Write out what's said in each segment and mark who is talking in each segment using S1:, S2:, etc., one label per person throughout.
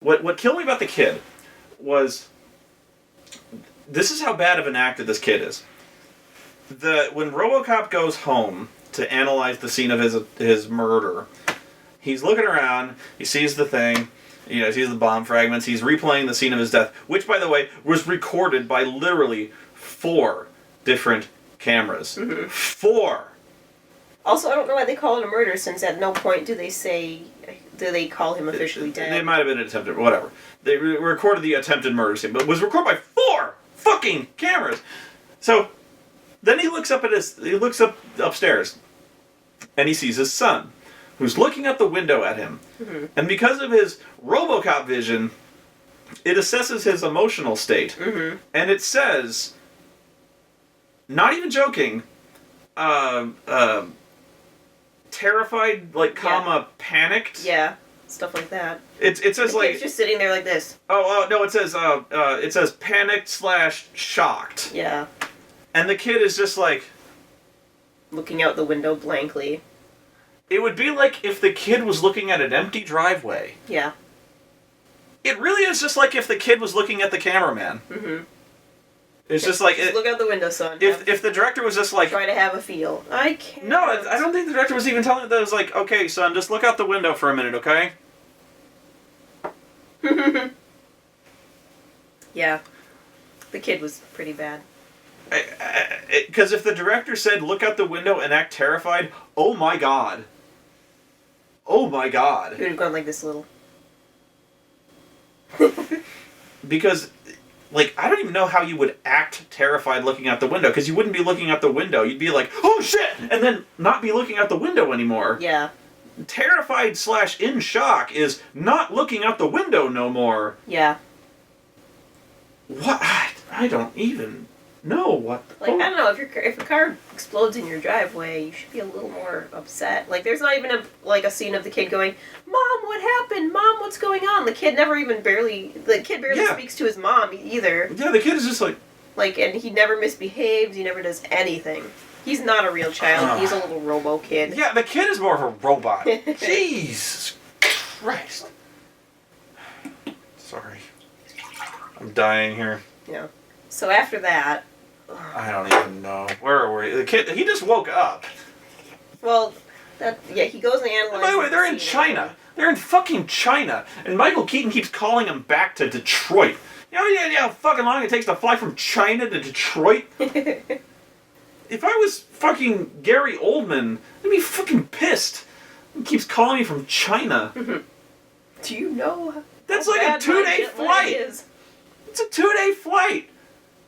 S1: What killed me about the kid was, this is how bad of an actor this kid is. When Robocop goes home to analyze the scene of his murder, he's looking around, he sees the thing, he sees the bomb fragments, he's replaying the scene of his death, which, by the way, was recorded by literally 4 different cameras.
S2: Mm-hmm.
S1: 4!
S2: Also, I don't know why they call it a murder, since at no point do they call him officially dead.
S1: It might have been an attempted, whatever. They recorded the attempted murder scene, but it was recorded by 4 fucking cameras! So, then he looks up upstairs, and he sees his son, who's looking out the window at him. Mm-hmm. And because of his Robocop vision, it assesses his emotional state.
S2: Mm-hmm.
S1: And it says, not even joking, terrified, comma, panicked.
S2: Yeah, stuff like that.
S1: It says
S2: the kid's just sitting there like this.
S1: Oh no! It says panicked / shocked.
S2: Yeah.
S1: And the kid is just like
S2: looking out the window blankly.
S1: It would be like if the kid was looking at an empty driveway.
S2: Yeah.
S1: It really is just like if the kid was looking at the cameraman.
S2: Mm-hmm.
S1: It's just like...
S2: look out the window, son.
S1: If the director was just like...
S2: Try to have a feel. I can't...
S1: No, I don't think the director was even telling it. That it was like, okay, son, just look out the window for a minute, okay?
S2: Yeah. The kid was pretty bad.
S1: Because if the director said, look out the window and act terrified, oh my god. Oh my god.
S2: He would have gone like this little.
S1: Because... I don't even know how you would act terrified looking out the window, because you wouldn't be looking out the window. You'd be like, oh shit! And then not be looking out the window anymore.
S2: Yeah.
S1: Terrified / in shock is not looking out the window no more.
S2: Yeah.
S1: What? I don't even know what...
S2: I don't know, if a car explodes in your driveway, you should be a little more upset. There's not even a scene of the kid going, Mom, what happened? Mom, what's going on? The kid barely speaks to his mom either.
S1: Yeah, the kid is just
S2: and he never misbehaves, he never does anything. He's not a real child, he's a little robo kid.
S1: Yeah, the kid is more of a robot. Jesus Christ. Sorry. I'm dying here.
S2: Yeah. So after that...
S1: I don't even know. Where were we? The kid, he just woke up.
S2: Well, he goes and analyzes...
S1: By the way, they're in China. They're in fucking China. And Michael Keaton keeps calling him back to Detroit. You know how fucking long it takes to fly from China to Detroit? If I was fucking Gary Oldman, I'd be fucking pissed. He keeps calling me from China.
S2: Do you know
S1: that's like a 2-day flight. It's a 2-day flight.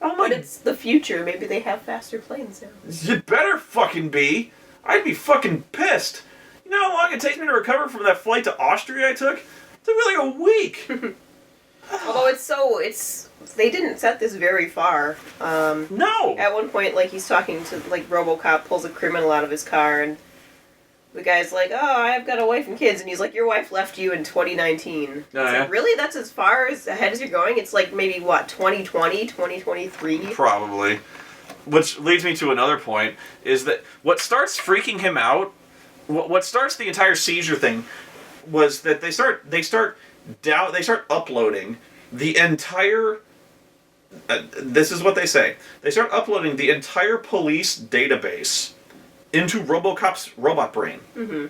S1: Oh my...
S2: But it's the future. Maybe they have faster planes now.
S1: You better fucking be. I'd be fucking pissed. You know how long it takes me to recover from that flight to Austria I took? It took me like a week.
S2: Although they didn't set this very far.
S1: No.
S2: At one point, he's talking to, Robocop pulls a criminal out of his car, and the guy's like, oh, I've got a wife and kids, and he's like, your wife left you in 2019.
S1: Oh, yeah?
S2: Really? That's as far ahead as you're going? It's maybe, 2020, 2023?
S1: Probably. Which leads me to another point, is that what starts freaking him out, what starts the entire seizure thing, was that they start uploading the entire... this is what they say. They start uploading the entire police database into Robocop's robot brain.
S2: Mm-hmm.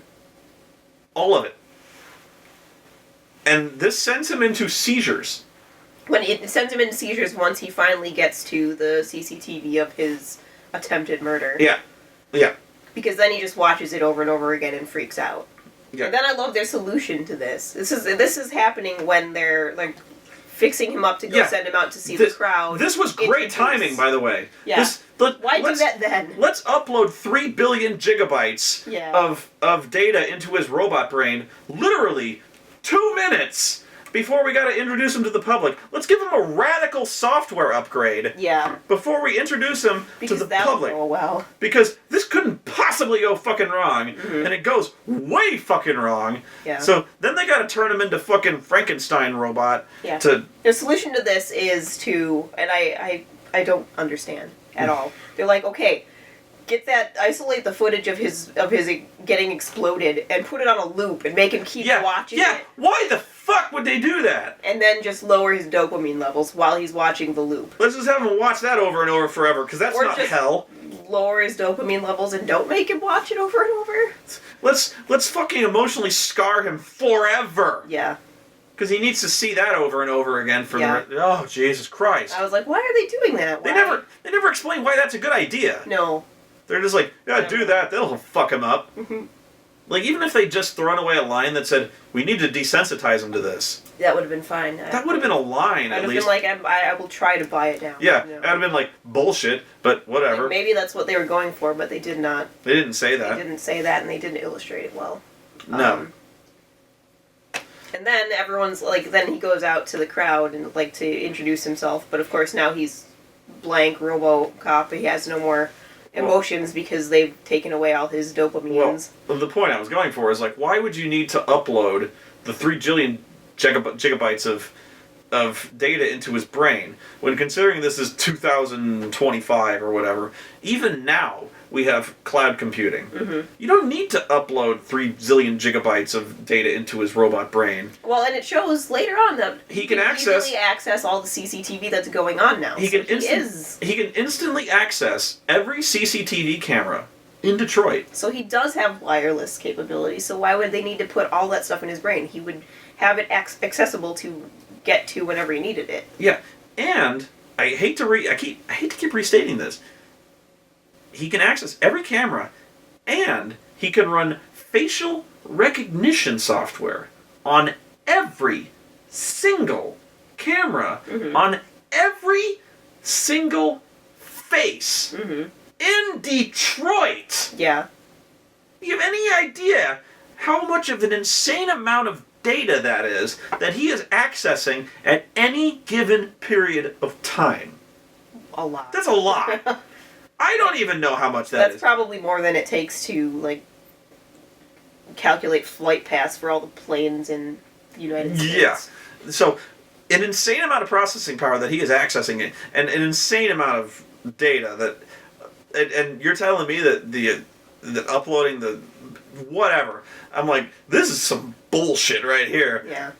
S1: All of it. And this sends him into seizures.
S2: When it sends him into seizures once he finally gets to the CCTV of his attempted murder.
S1: Yeah. Yeah.
S2: Because then he just watches it over and over again and freaks out.
S1: Yeah.
S2: And then I love their solution to this. This is happening when they're fixing him up to go send him out to see the crowd.
S1: This was great timing, by the way.
S2: Yeah. Why do that then?
S1: Let's upload 3 billion gigabytes of data into his robot brain, literally 2 minutes before we gotta introduce him to the public. Let's give him a radical software upgrade.
S2: Yeah.
S1: Before we introduce him to the public.
S2: Go well.
S1: Because this couldn't possibly go fucking wrong, and it goes way fucking wrong.
S2: Yeah.
S1: So then they gotta turn him into fucking Frankenstein robot.
S2: Yeah. The solution to this is to, and I don't understand at all. They're like, okay, isolate the footage of his getting exploded and put it on a loop and make him keep watching it.
S1: Why the fuck fuck would they do that?
S2: And then just lower his dopamine levels while he's watching the loop.
S1: Let's just have him watch that over and over forever, because that's
S2: Or
S1: not
S2: just
S1: hell.
S2: lower his dopamine levels and don't make him watch it over and over.
S1: Let's fucking emotionally scar him forever.
S2: Yeah.
S1: Because he needs to see that over and over again for oh, Jesus Christ.
S2: I was like, why are they doing that?
S1: They never explain why that's a good idea.
S2: No.
S1: They're just like, yeah, do that, that'll fuck him up.
S2: Mm-hmm.
S1: Like, even if they just thrown away a line that said, we need to desensitize him to this.
S2: That would have been fine.
S1: That would have been a line, at least.
S2: I'd have been like, I will try to buy it down.
S1: Yeah, I'd have been like, bullshit, but whatever.
S2: Like, maybe that's what they were going for, but they did not.
S1: They didn't say that.
S2: They didn't say that, and they didn't illustrate it well.
S1: No.
S2: And then everyone's like, then he goes out to the crowd and like to introduce himself, but of course now he's blank Robocop. He has no more emotions because they've taken away all his dopamines.
S1: Well, the point I was going for is like, why would you need to upload the 3 jillion gigabytes of data into his brain when, considering this is 2025 or whatever, even now we have cloud computing.
S2: Mm-hmm.
S1: You don't need to upload 3 zillion gigabytes of data into his robot brain.
S2: Well, and it shows later on that
S1: he can
S2: easily access all the CCTV that's going on now.
S1: He can instantly access every CCTV camera in Detroit.
S2: So he does have wireless capabilities. So why would they need to put all that stuff in his brain? He would have it accessible to get to whenever he needed it.
S1: Yeah, and I hate to keep restating this. He can access every camera, and he can run facial recognition software on every single camera, on every single face in Detroit.
S2: Yeah.
S1: You have any idea how much of an insane amount of data that is that he is accessing at any given period of time?
S2: A lot.
S1: That's a lot. I don't even know how much that is.
S2: That's probably more than it takes to, like, calculate flight paths for all the planes in the United States.
S1: Yeah. So, an insane amount of processing power that he is accessing, and an insane amount of data that, and you're telling me that that uploading the whatever, I'm like, this is some bullshit right here.
S2: Yeah.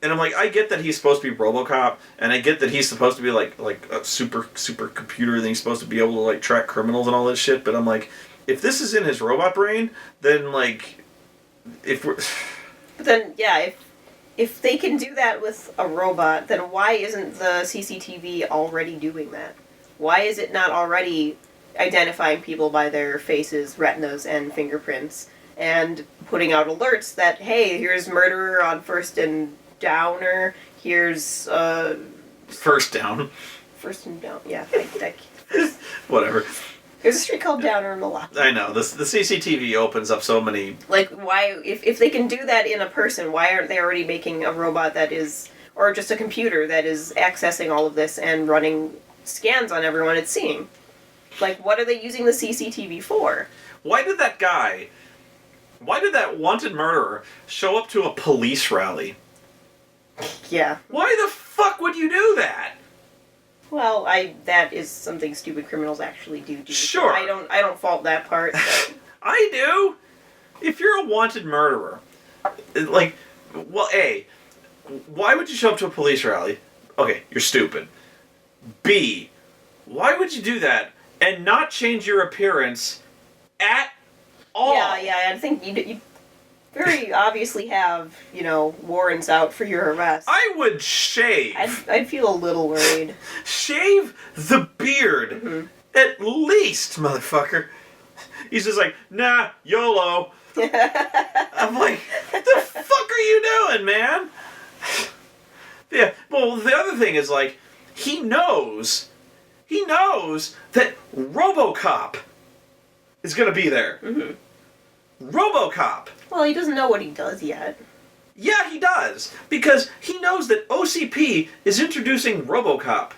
S1: And I'm like, I get that he's supposed to be Robocop, and I get that he's supposed to be like a super computer, and he's supposed to be able to like track criminals and all this shit. But I'm like, if this is in his robot brain, then like, if we're,
S2: but then yeah, if they can do that with a robot, then why isn't the CCTV already doing that? Why is it not already identifying people by their faces, retinas, and fingerprints, and putting out alerts that, hey, here's murderer on First and Downer, here's
S1: First Down.
S2: First and Down, yeah.
S1: Whatever.
S2: There's a street called Downer in Milwaukee.
S1: I know. The CCTV opens up so many...
S2: Like, why, if they can do that in a person, why aren't they already making a robot that is, or just a computer that is accessing all of this and running scans on everyone it's seeing? Like, what are they using the CCTV for?
S1: Why did that wanted murderer show up to a police rally?
S2: Yeah.
S1: Why the fuck would you do that?
S2: Well, that is something stupid criminals actually do.
S1: Sure.
S2: So I don't fault that part. But...
S1: I do. If you're a wanted murderer, like, well, A, why would you show up to a police rally? Okay, you're stupid. B, why would you do that and not change your appearance at all?
S2: Yeah, I think you very obviously have, warrants out for your arrest.
S1: I would shave.
S2: I'd feel a little worried.
S1: Shave the beard. At least, motherfucker. He's just like, nah, YOLO. I'm like, what the fuck are you doing, man? Yeah, well, the other thing is, like, he knows that Robocop is going to be there. Robocop.
S2: Well, he doesn't know what he does yet.
S1: Yeah, he does. Because he knows that OCP is introducing Robocop.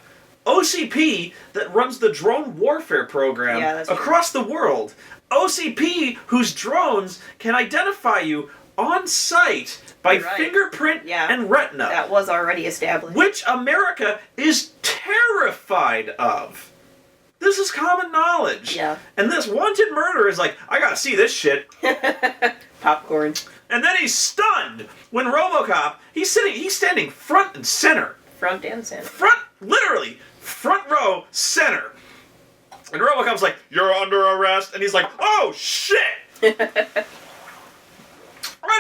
S1: OCP that runs the drone warfare program across the world. OCP whose drones can identify you on site by fingerprint and retina.
S2: That was already established.
S1: Which America is terrified of. This is common knowledge.
S2: Yeah.
S1: And this wanted murderer is like, I gotta see this shit.
S2: Popcorn.
S1: And then he's stunned when Robocop, he's standing front and center.
S2: Front and center.
S1: Literally, front row, center. And Robocop's like, "You're under arrest." And he's like, "Oh, shit! I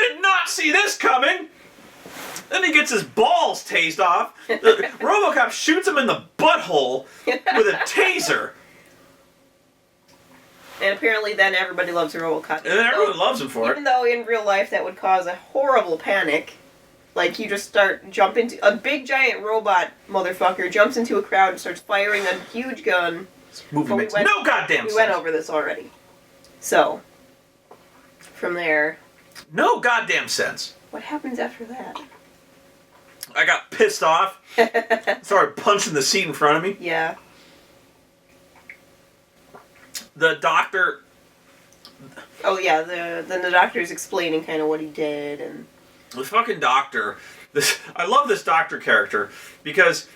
S1: did not see this coming." Then he gets his balls tased off. Robocop shoots him in the butthole with a taser.
S2: And apparently then everybody loves Robocop.
S1: And everyone loves him for it.
S2: Even though in real life that would cause a horrible panic. Like, you just jump into... A big giant robot motherfucker jumps into a crowd and starts firing a huge gun.
S1: Movie makes no goddamn sense.
S2: We went over this already. So, from there...
S1: No goddamn sense.
S2: What happens after that?
S1: I got pissed off. Started punching the seat in front of me.
S2: Yeah.
S1: The doctor...
S2: Oh, yeah, then the doctor's explaining kind of what he did, and...
S1: The fucking doctor... I love this doctor character, because...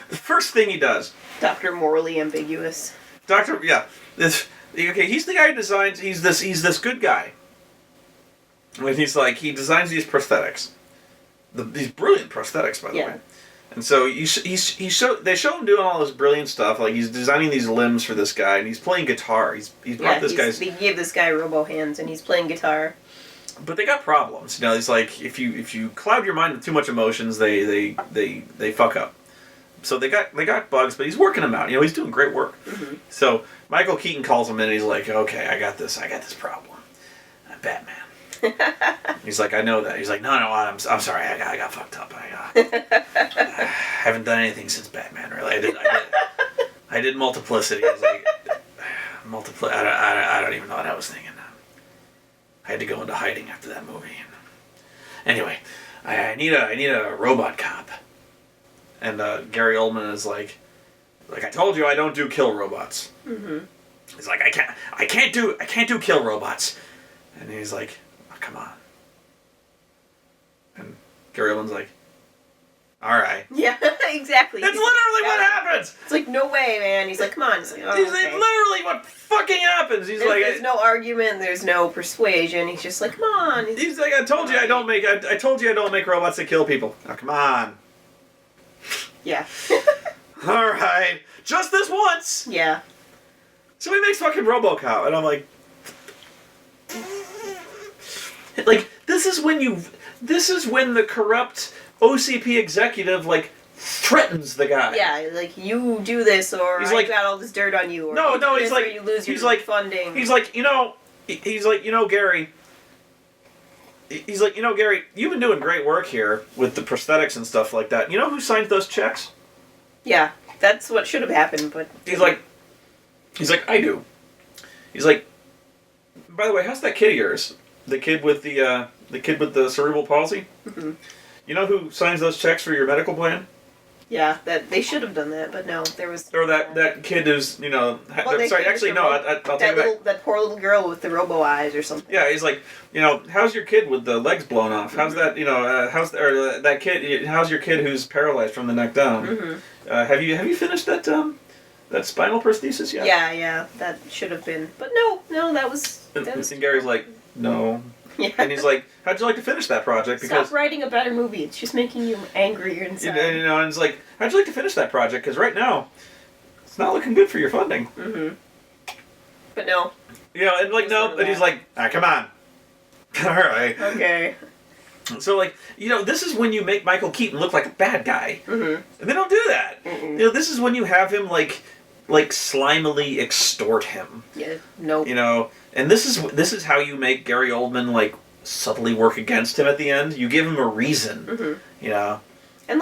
S1: the first thing he does...
S2: Dr. Morally Ambiguous.
S1: Doctor... Yeah. He's the guy who designs... He's this good guy. And he designs these prosthetics. These brilliant prosthetics, by the way. And so they show him doing all this brilliant stuff. Like, he's designing these limbs for this guy, and he's playing guitar. They
S2: gave this guy robo hands, and he's playing guitar.
S1: But they got problems. You know, it's like if you cloud your mind with too much emotions, they fuck up. So they got bugs, but he's working them out. You know, he's doing great work.
S2: Mm-hmm.
S1: So Michael Keaton calls him in, and he's like, "Okay, I got this problem. Batman." He's like, "I know that." He's like, "No, I'm sorry. I got fucked up. I haven't done anything since Batman. Really, I did Multiplicity. I was like, I don't even know what I was thinking. I had to go into hiding after that movie. Anyway, I need a robot cop." And Gary Oldman is like, "I told you, I don't do kill robots."
S2: Mm-hmm.
S1: He's like, I can't do kill robots." And he's like, "Oh, come on." And Gary Oldman's like, "All right."
S2: Yeah, exactly.
S1: That's literally what happens.
S2: It's like, no way, man. He's like, "Come on." He's like,
S1: He's like, literally what fucking happens.
S2: There's no argument. There's no persuasion. He's just like, "Come on."
S1: He's like, I told you I don't make robots that kill people. Oh, come on.
S2: Yeah.
S1: All right, just this once.
S2: Yeah.
S1: So he makes fucking Robocop, and I'm like, this is when the corrupt OCP executive threatens the guy.
S2: Yeah, like, you do this, or
S1: he's
S2: I
S1: like,
S2: got all this dirt on you, or
S1: he's like,
S2: you lose your funding.
S1: He's like, Gary. He's like, Gary, you've been doing great work here with the prosthetics and stuff like that. You know who signed those checks?
S2: Yeah, that's what should have happened, but...
S1: He's like, I do. He's like, by the way, how's that kid of yours? The kid with the cerebral palsy?
S2: Mm-hmm.
S1: You know who signs those checks for your medical plan?
S2: Yeah, that they should have done that, but no, there was...
S1: Or that kid who's, I'll take it back.
S2: That poor little girl with the robo eyes or something.
S1: Yeah, he's like, how's your kid with the legs blown off? How's that, that kid, how's your kid who's paralyzed from the neck down?
S2: Mm-hmm.
S1: Have you finished that spinal prosthesis yet?
S2: Yeah, that should have been. But no, that was...
S1: And Gary's like, no.
S2: Yeah.
S1: And he's like, how'd you like to finish that project? Because
S2: stop writing a better movie. It's just making you angrier inside.
S1: And it's like, how'd you like to finish that project? Because right now, it's not looking good for your funding.
S2: Mm-hmm. But no.
S1: And he's like, come on. All right.
S2: Okay.
S1: So, this is when you make Michael Keaton look like a bad guy.
S2: Mm-hmm.
S1: And they don't do that.
S2: Mm-mm.
S1: This is when you have him, slimily extort him.
S2: Yeah, nope.
S1: And this is how you make Gary Oldman, subtly work against him at the end. You give him a reason,
S2: Mm-hmm. And,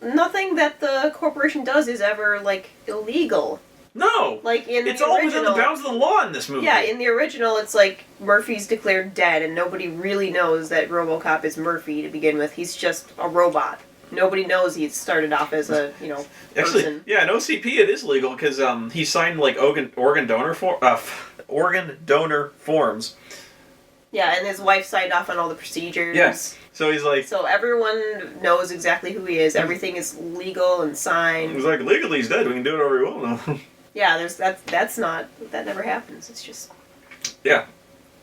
S2: nothing that the corporation does is ever, illegal.
S1: No!
S2: It's
S1: all within the bounds of the law in this movie.
S2: Yeah, in the original, it's Murphy's declared dead, and nobody really knows that Robocop is Murphy to begin with. He's just a robot. Nobody knows he started off as a, person.
S1: Actually, yeah, in OCP it is legal, because he signed, organ donor forms.
S2: Yeah, and his wife signed off on all the procedures.
S1: Yes. So he's like...
S2: So everyone knows exactly who he is. Everything is legal and signed.
S1: He's like, legally he's dead. We can do whatever we want now.
S2: Yeah, that never happens. It's just...
S1: Yeah.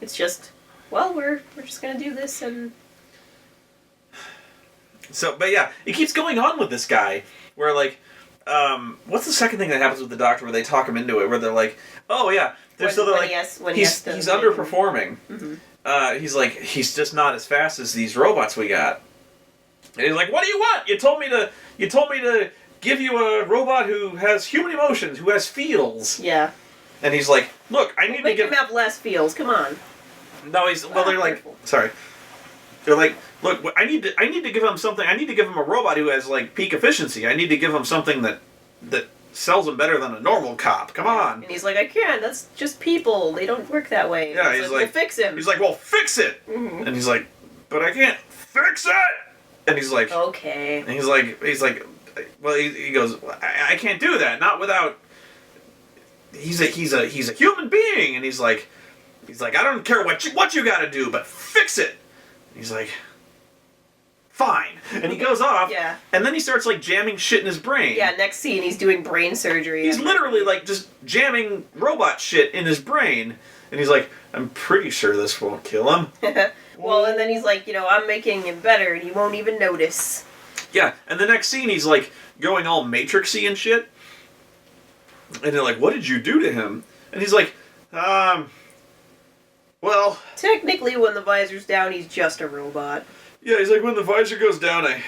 S2: It's just, well, we're just gonna do this and.
S1: So, but yeah, it keeps going on with this guy, where like, what's the second thing that happens with the doctor where they talk him into it, where they're like, oh yeah, he's underperforming.
S2: Mm-hmm.
S1: He's like, he's just not as fast as these robots we got. And he's like, what do you want? You told me to give you a robot who has human emotions, who has feels.
S2: Yeah.
S1: And he's like, look, I need to
S2: make
S1: give
S2: him have less feels. Come on.
S1: No, they're like, sorry. They're like, look, I need to give him something. I need to give him a robot who has like peak efficiency. I need to give him something that sells him better than a normal cop. Come on.
S2: And he's like, I can't. That's just people. They don't work that way.
S1: Yeah, he's like,
S2: well, fix him.
S1: He's like, well, fix it.
S2: Mm-hmm.
S1: And he's like, but I can't fix it. And he's like,
S2: okay.
S1: And he's like, well, he goes, I can't do that. Not without. He's a human being, and he's like, I don't care what you got to do, but fix it. And he's like, fine. And he goes off.
S2: Yeah.
S1: And then he starts like jamming shit in his brain.
S2: Yeah. Next scene, he's doing brain surgery.
S1: He's literally like just jamming robot shit in his brain, and he's like, I'm pretty sure this won't kill him.
S2: Well, and then he's like, I'm making him better, and he won't even notice.
S1: Yeah, and the next scene, he's like going all Matrixy and shit. And they're like, what did you do to him? And he's like, well...
S2: Technically, when the visor's down, he's just a robot.
S1: Yeah, he's like, when the visor goes down, I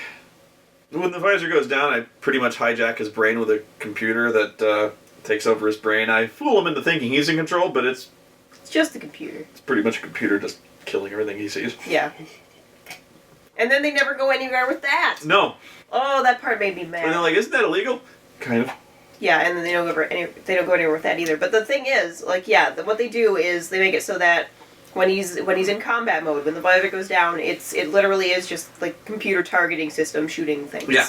S1: pretty much hijack his brain with a computer that takes over his brain. I fool him into thinking he's in control, but it's
S2: just a computer.
S1: It's pretty much a computer just killing everything he sees.
S2: Yeah. And then they never go anywhere with that.
S1: No.
S2: Oh, that part made me mad.
S1: And they're like, isn't that illegal? Kind of.
S2: Yeah, and then they don't go anywhere with that either. But the thing is, like, yeah, what they do is they make it so that when he's in combat mode, when the visor goes down, it literally is just like computer targeting system shooting things.
S1: Yeah.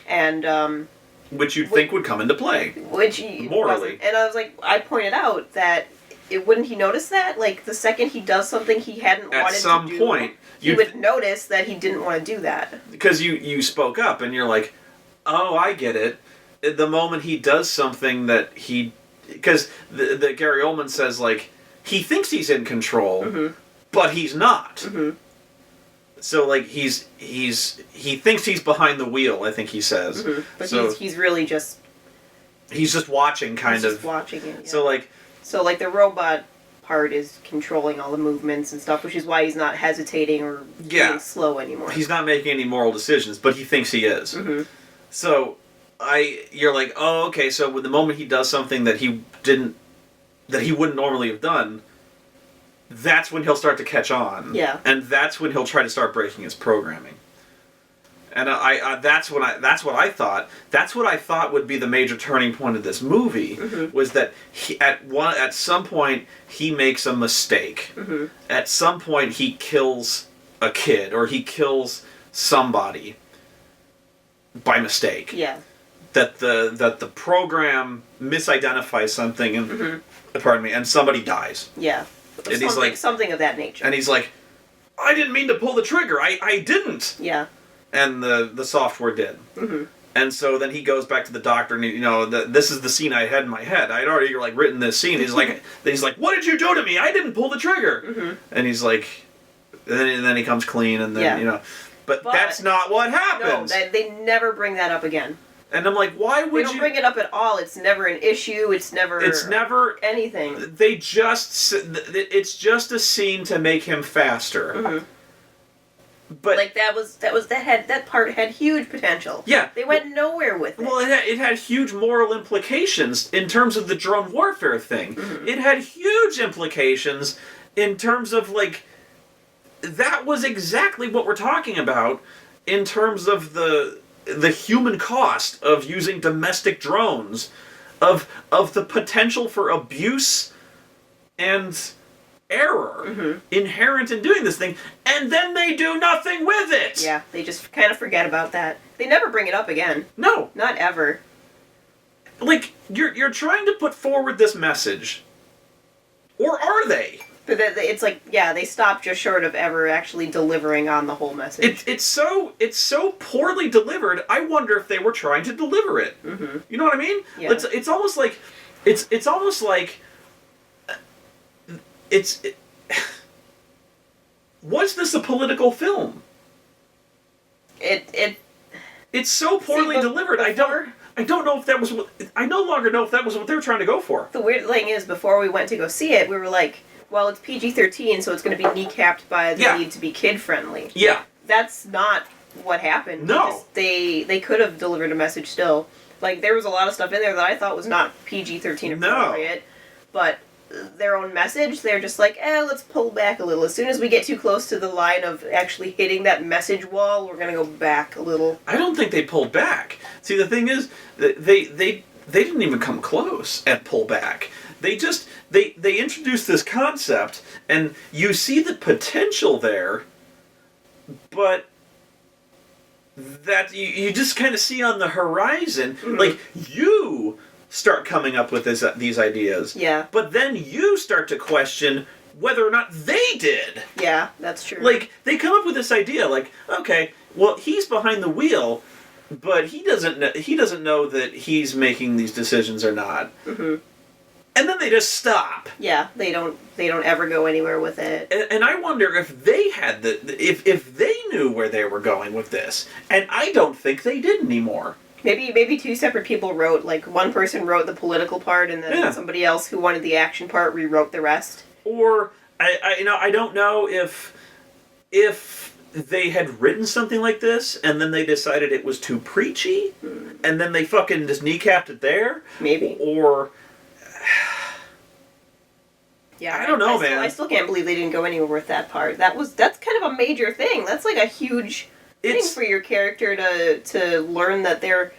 S2: And
S1: which you'd think would come into play.
S2: Which
S1: morally.
S2: And I was like, I pointed out that wouldn't he notice that? Like the second he does something he hadn't wanted to do,
S1: at some point
S2: he would notice that he didn't want to do that.
S1: Because you spoke up and you're like, oh, I get it. The moment he does something that he... Because the Gary Oldman says, like, he thinks he's in control,
S2: mm-hmm.
S1: but he's not.
S2: Mm-hmm.
S1: So, like, he thinks he's behind the wheel, I think he says.
S2: Mm-hmm. But
S1: so
S2: he's really just...
S1: He's just watching, kind of.
S2: Just watching it, yeah.
S1: So,
S2: like, the robot part is controlling all the movements and stuff, which is why he's not hesitating or being slow anymore.
S1: He's not making any moral decisions, but he thinks he is.
S2: Mm-hmm.
S1: So... you're like, oh, okay, so with the moment he does something that he wouldn't normally have done, that's when he'll start to catch on.
S2: Yeah.
S1: And that's when he'll try to start breaking his programming. And that's what I thought. That's what I thought would be the major turning point of this movie,
S2: mm-hmm.
S1: was that at some point he makes a mistake.
S2: Mm-hmm. At
S1: some point he kills a kid or he kills somebody by mistake.
S2: Yeah.
S1: That the program misidentifies something and
S2: mm-hmm.
S1: pardon me, and somebody dies.
S2: Yeah.
S1: And he's like
S2: something of that nature.
S1: And he's like, I didn't mean to pull the trigger. I didn't.
S2: Yeah.
S1: And the software did.
S2: Mm-hmm.
S1: And so then he goes back to the doctor and this is the scene I had in my head. I'd already like written this scene. He's like what did you do to me? I didn't pull the trigger.
S2: Mm-hmm.
S1: And he's like and then he comes clean and then But that's not what happens.
S2: No, they never bring that up again.
S1: And I'm like, why would you...
S2: They don't bring it up at all. It's never an issue. It's never anything.
S1: It's just a scene to make him faster.
S2: Mm-hmm.
S1: But
S2: like that part had huge potential.
S1: Yeah.
S2: They went nowhere with it.
S1: Well, it had huge moral implications in terms of the drone warfare thing.
S2: Mm-hmm.
S1: It had huge implications in terms of like... That was exactly what we're talking about in terms of the human cost of using domestic drones, of the potential for abuse and error
S2: mm-hmm.
S1: inherent in doing this thing, and then they do nothing with it.
S2: Yeah, they just kind of forget about that. They never bring it up again.
S1: No.
S2: Not ever.
S1: Like, you're trying to put forward this message. Or are they?
S2: But it's like, yeah, they stopped just short of ever actually delivering on the whole message.
S1: It's so poorly delivered. I wonder if they were trying to deliver it.
S2: Mm-hmm.
S1: You know what I mean?
S2: Yeah.
S1: It's almost like was this a political film? It's so poorly delivered. I don't know if that was what... I no longer know if that was what they were trying to go for.
S2: The weird thing is, before we went to go see it, we were like, well, it's PG-13, so it's going to be kneecapped by the need to be kid-friendly.
S1: Yeah.
S2: That's not what happened.
S1: No.
S2: They could have delivered a message still. Like, there was a lot of stuff in there that I thought was not PG-13 appropriate. But their own message, they're just like, let's pull back a little. As soon as we get too close to the line of actually hitting that message wall, we're going to go back a little.
S1: I don't think they pulled back. See, the thing is, they didn't even come close at pull back. They just, they introduced this concept, and you see the potential there, but that you just kind of see on the horizon, like, you start coming up with these ideas.
S2: Yeah.
S1: But then you start to question whether or not they did.
S2: Yeah, that's true.
S1: Like, they come up with this idea, like, okay, well, he's behind the wheel, but he doesn't know that he's making these decisions or not. Mm-hmm. And then they just stop.
S2: Yeah, they don't ever go anywhere with it.
S1: And I wonder if they had if they knew where they were going with this. And I don't think they did anymore.
S2: Maybe two separate people wrote, like, one person wrote the political part, and then somebody else who wanted the action part rewrote the rest.
S1: Or I don't know if they had written something like this, and then they decided it was too preachy, and then they fucking just kneecapped it there.
S2: Maybe.
S1: Or
S2: yeah,
S1: I don't know, man.
S2: I still can't believe they didn't go anywhere with that part. That's kind of a major thing. That's like a huge thing for your character to learn that they're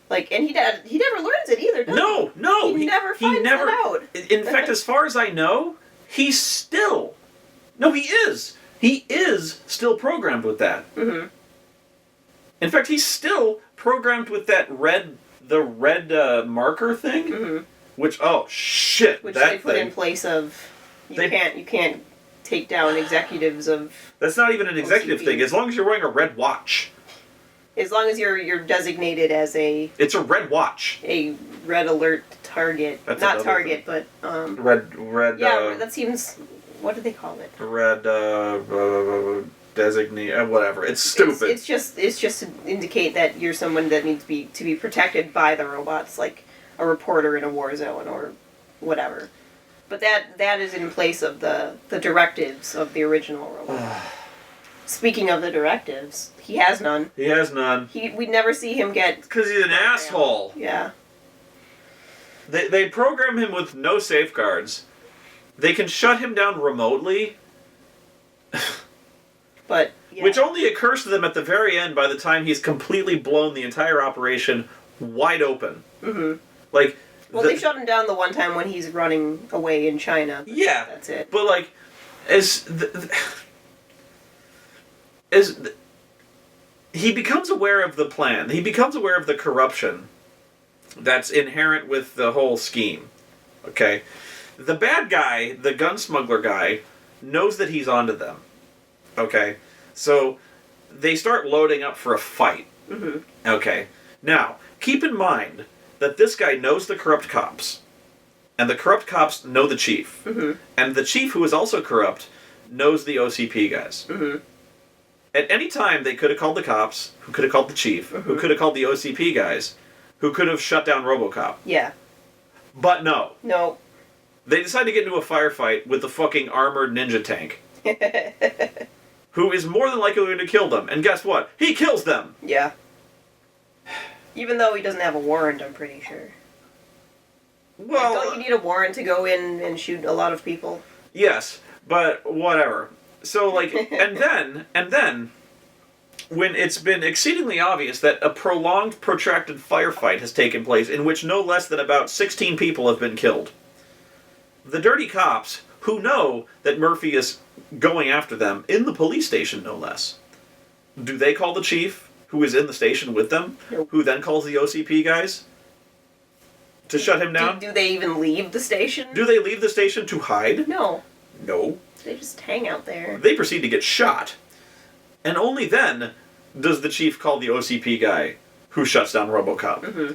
S2: like, and he never learns it either. Does he?
S1: No,
S2: he never finds that out.
S1: In fact, as far as I know, he is still programmed with that. Mm-hmm. In fact, he's still programmed with that red marker thing. Mm-hmm. Which they
S2: put in place of you can't take down executives of.
S1: That's not even an executive thing. As long as you're wearing a red watch.
S2: As long as you're designated as a.
S1: It's a red watch.
S2: A red alert target, that's not target, thing. But
S1: red.
S2: Yeah, that seems. What do they call it?
S1: Red designate, whatever. It's stupid.
S2: It's just to indicate that you're someone that needs to be protected by the robots, like a reporter in a war zone or whatever. But that is in place of the directives of the original robot. Speaking of the directives, he has none. We never see him get...
S1: Because he's an asshole.
S2: Yeah.
S1: They program him with no safeguards. They can shut him down remotely.
S2: But... Yeah.
S1: Which only occurs to them at the very end by the time he's completely blown the entire operation wide open. Mm-hmm. Like...
S2: Well, they shut him down the one time when he's running away in China.
S1: Yeah.
S2: That's it.
S1: But, like, he becomes aware of the plan. He becomes aware of the corruption that's inherent with the whole scheme. Okay? The bad guy, the gun smuggler guy, knows that he's onto them. Okay? So, they start loading up for a fight. Mm-hmm. Okay? Now, keep in mind that this guy knows the corrupt cops. And the corrupt cops know the chief. Mm-hmm. And the chief, who is also corrupt, knows the OCP guys. Mm-hmm. At any time, they could have called the cops, who could have called the chief, mm-hmm. who could have called the OCP guys, who could have shut down Robocop.
S2: Yeah.
S1: But no.
S2: No.
S1: They decide to get into a firefight with the fucking armored ninja tank. Who is more than likely going to kill them. And guess what? He kills them!
S2: Yeah. Even though he doesn't have a warrant, I'm pretty sure.
S1: Well...
S2: Don't you need a warrant to go in and shoot a lot of people?
S1: Yes, but whatever. So, like, and then, when it's been exceedingly obvious that a prolonged, protracted firefight has taken place in which no less than about 16 people have been killed, the dirty cops, who know that Murphy is going after them, in the police station no less, do they call the chief, who is in the station with them,
S2: Nope.
S1: who then calls the OCP guys to shut him down?
S2: Do they even leave the station?
S1: Do they leave the station to hide?
S2: No.
S1: No.
S2: They just hang out there.
S1: They proceed to get shot. And only then does the chief call the OCP guy who shuts down Robocop. Mm-hmm.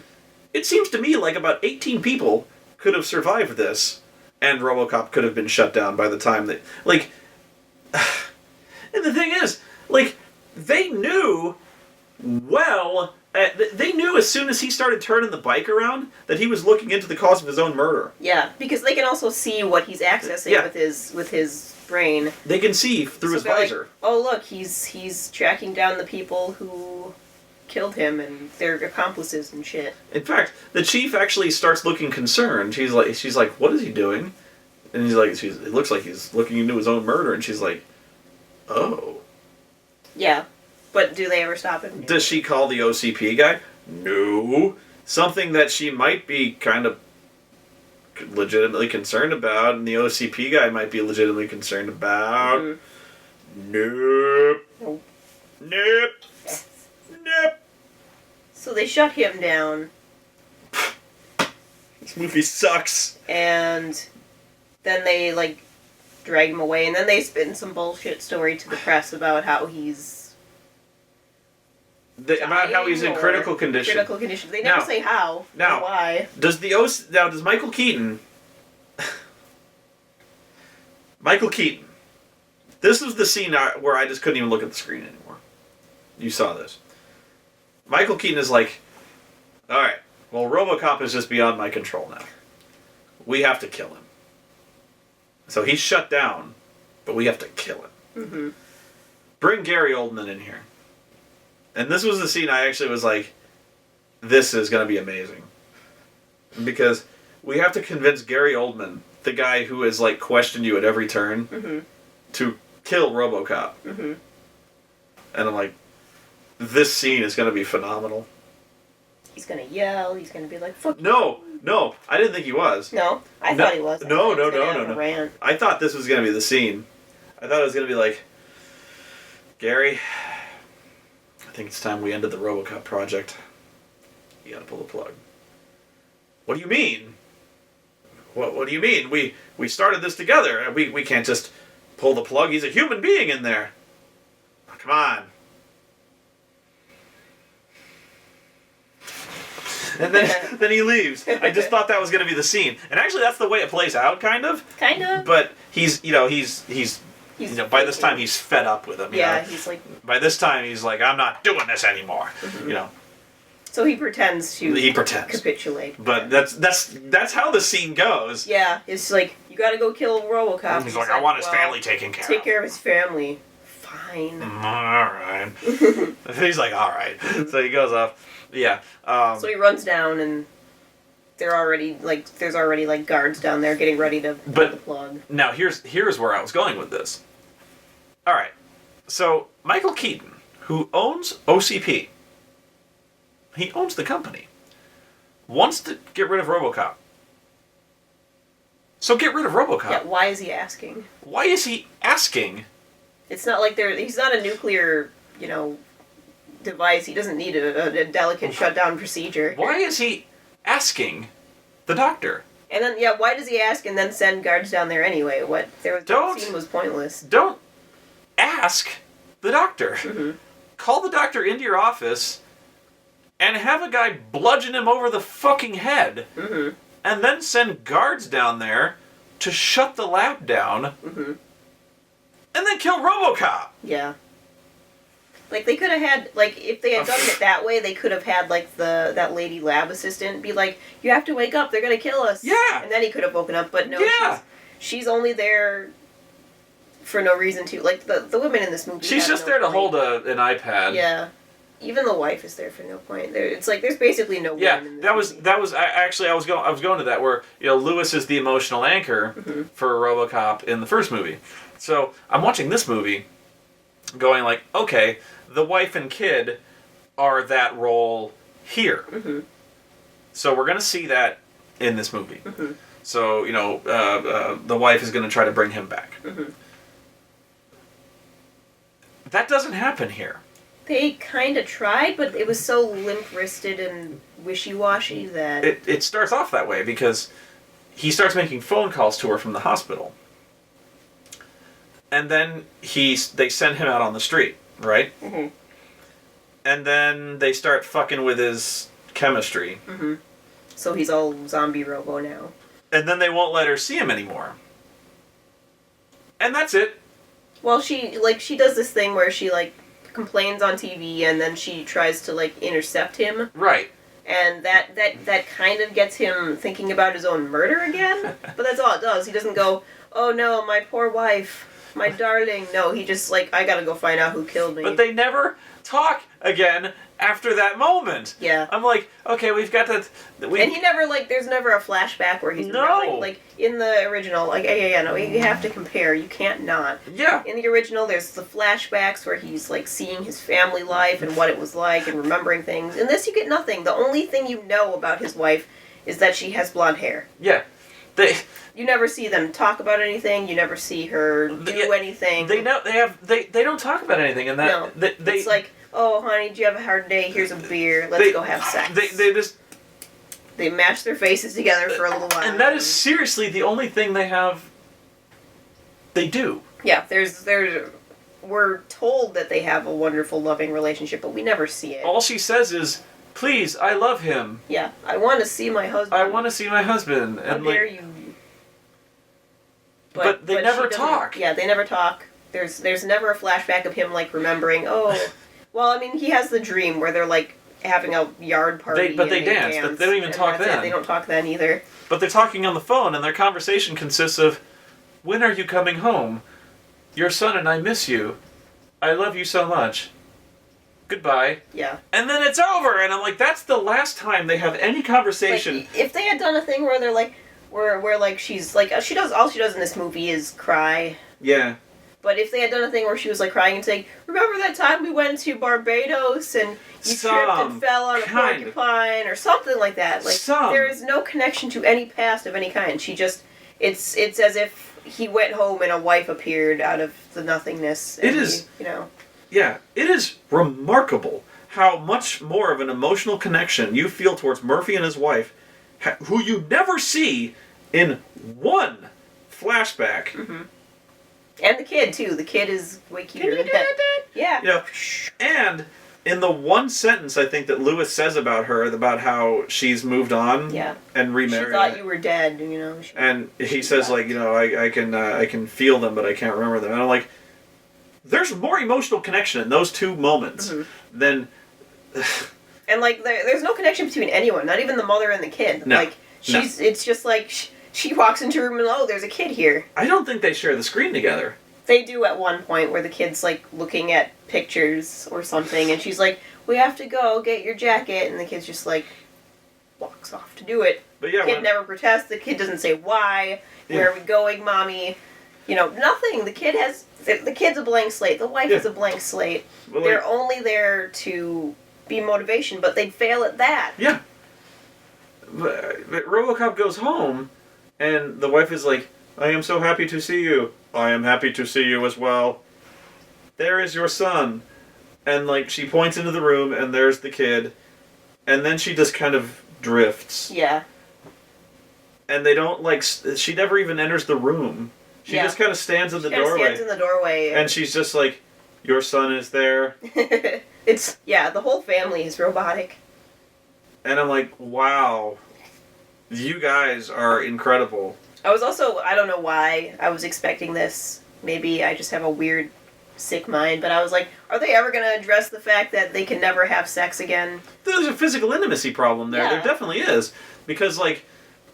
S1: It seems to me like about 18 people could have survived this, and Robocop could have been shut down by the time that... Like... And the thing is, like, they knew they knew as soon as he started turning the bike around that he was looking into the cause of his own murder.
S2: Yeah, because they can also see what he's accessing with his brain.
S1: They can see through his visor.
S2: Like, oh look, he's tracking down the people who killed him and their accomplices and shit.
S1: In fact, the chief actually starts looking concerned. She's like, what is he doing? And he's like, it looks like he's looking into his own murder. And she's like, oh.
S2: Yeah. But do they ever stop him?
S1: Does she call the OCP guy? No. Something that she might be kind of legitimately concerned about, and the OCP guy might be legitimately concerned about. Mm-hmm. Nope. Nope. Nope.
S2: So they shut him down.
S1: This movie sucks.
S2: And then they, like, drag him away, and then they spin some bullshit story to the press about how he's...
S1: about how he's in critical condition.
S2: Critical condition. They never say how or why.
S1: Does Michael Keaton... Michael Keaton. This was the scene where I just couldn't even look at the screen anymore. You saw this. Michael Keaton is like, alright, well, Robocop is just beyond my control now. We have to kill him. So he's shut down, but we have to kill him. Mm-hmm. Bring Gary Oldman in here. And this was the scene I actually was like, this is going to be amazing. Because we have to convince Gary Oldman, the guy who has, like, questioned you at every turn, mm-hmm. to kill Robocop. Mm-hmm. And I'm like, this scene is going to be phenomenal.
S2: He's going to yell, he's going to be like, fuck
S1: No, I didn't think he was.
S2: No, I thought he was.
S1: No. I thought this was going to be the scene. I thought it was going to be like, Gary, I think it's time we ended the Robocop project. You got to pull the plug. What do you mean? What do you mean? We started this together. We can't just pull the plug. He's a human being in there. Oh, come on. And then he leaves. I just thought that was going to be the scene. And actually that's the way it plays out, kind of.
S2: Kind of.
S1: But he's by this time he's fed up with him.
S2: He's like...
S1: By this time he's like, I'm not doing this anymore. Mm-hmm.
S2: So he pretends to capitulate.
S1: But that's how the scene goes.
S2: Yeah, it's like, you gotta go kill Robocop.
S1: He's like, I want his family taken care of.
S2: Take care of his family. Fine.
S1: Alright. He's like, alright. So he goes off. Yeah.
S2: So he runs down and there's already guards down there getting ready to pull the plug.
S1: Now here's where I was going with this. Alright. So Michael Keaton, who owns OCP, he owns the company, wants to get rid of Robocop. So get rid of Robocop.
S2: Yeah, why is he asking?
S1: Why is he asking?
S2: It's not like he's not a nuclear, device. He doesn't need a delicate shutdown procedure.
S1: Why is he asking the doctor?
S2: And then, why does he ask and then send guards down there anyway? The scene was pointless.
S1: Don't ask the doctor.
S2: Mm-hmm.
S1: Call the doctor into your office and have a guy bludgeon him over the fucking head.
S2: Mm-hmm.
S1: And then send guards down there to shut the lab down.
S2: Mm-hmm.
S1: And then kill Robocop.
S2: Yeah. Like, they could have had, if they had done it that way, they could have had, that lady lab assistant be like, you have to wake up, they're gonna kill us.
S1: Yeah.
S2: And then he could have woken up, but no, she's only there for no reason to. Like, the women in this movie
S1: she's just there to hold an iPad.
S2: Yeah. Even the wife is there for no point. It's like, there's basically no women in this movie.
S1: that was actually, I was going to that, where, Lewis is the emotional anchor
S2: mm-hmm.
S1: for Robocop in the first movie. So, I'm watching this movie, going like, okay, the wife and kid are that role here.
S2: Mm-hmm.
S1: So we're going to see that in this movie.
S2: Mm-hmm.
S1: So, the wife is going to try to bring him back.
S2: Mm-hmm.
S1: That doesn't happen here.
S2: They kind of tried, but it was so limp-wristed and wishy-washy that...
S1: It starts off that way because he starts making phone calls to her from the hospital. And then they send him out on the street, right?
S2: Mm-hmm.
S1: And then they start fucking with his chemistry.
S2: Mm-hmm. So he's all zombie robo now.
S1: And then they won't let her see him anymore. And that's it.
S2: Well, she does this thing where she, like, complains on TV and then she tries to, like, intercept him.
S1: Right.
S2: And that kind of gets him thinking about his own murder again. But that's all it does. He doesn't go, oh no, my poor wife, my darling. No, he just, like, I gotta go find out who killed me.
S1: But they never talk again after that moment.
S2: Yeah.
S1: I'm like, okay, we've got that.
S2: And he never, like, there's never a flashback where he's remembering. Like, in the original, like, no, you have to compare. You can't not.
S1: Yeah.
S2: In the original, there's the flashbacks where he's, like, seeing his family life and what it was like and remembering things. In this, you get nothing. The only thing you know about his wife is that she has blonde hair.
S1: Yeah.
S2: You never see them talk about anything. You never see her do anything.
S1: They don't talk about anything, and that
S2: no. It's like, oh, honey, did you have a hard day? Here's a beer. Let's go have sex.
S1: They
S2: mash their faces together for a little while.
S1: And that is seriously the only thing they do.
S2: Yeah, we're told that they have a wonderful, loving relationship, but we never see it.
S1: All she says is, please, I love him.
S2: Yeah, I want to see my husband.
S1: I want to see my husband.
S2: How dare you?
S1: But they never talk.
S2: Yeah, they never talk. There's never a flashback of him, like, remembering, oh... Well, I mean, he has the dream where they're, like, having a yard party.
S1: But they dance. But they don't even talk then.
S2: They don't talk then either.
S1: But they're talking on the phone, and their conversation consists of, when are you coming home? Your son and I miss you. I love you so much. Goodbye.
S2: Yeah.
S1: And then it's over, and I'm like, that's the last time they have any conversation.
S2: Like, if they had done a thing where they're like, where like she's like, all she does in this movie is cry.
S1: Yeah.
S2: But if they had done a thing where she was, like, crying and saying, remember that time we went to Barbados and you tripped and fell on a porcupine, or something like that. Like, there is no connection to any past of any kind. She just, it's as if he went home and a wife appeared out of the nothingness.
S1: It is,
S2: you know.
S1: Yeah, it is remarkable how much more of an emotional connection you feel towards Murphy and his wife, who you never see in one flashback.
S2: Mm-hmm. And the kid, too. The kid is way cuter than that. Yeah.
S1: You know, and in the one sentence, I think, that Lewis says about her, about how she's moved on and remarried.
S2: She thought you were dead, you know.
S1: And he says, like, you know, I can feel them, but I can't remember them. And I'm like, there's more emotional connection in those two moments than...
S2: And, like, there's no connection between anyone, not even the mother and the kid.
S1: No.
S2: Like, it's just like... She walks into a room and, oh, there's a kid here.
S1: I don't think they share the screen together.
S2: They do at one point where the kid's, like, looking at pictures or something, and she's like, we have to go, get your jacket, and the kid's just, like, walks off to do it.
S1: But yeah,
S2: the kid never protests, the kid doesn't say why, where are we going, mommy? You know, nothing. The kid's a blank slate, the wife is a blank slate. Well, they're only there to be motivation, but they'd fail at that.
S1: Yeah. But Robocop goes home, and the wife is like, I am so happy to see you. I am happy to see you as well. There is your son. And, like, she points into the room, and there's the kid. And then she just kind of drifts.
S2: Yeah.
S1: And they don't, like, she never even enters the room. She just kind of stands in the doorway.
S2: She stands in the doorway.
S1: And she's just like, your son is there.
S2: The whole family is robotic.
S1: And I'm like, wow, you guys are incredible.
S2: I was also, I don't know why I was expecting this. Maybe I just have a weird, sick mind. But I was like, are they ever going to address the fact that they can never have sex again?
S1: There's a physical intimacy problem there.
S2: Yeah.
S1: There definitely is. Because, like...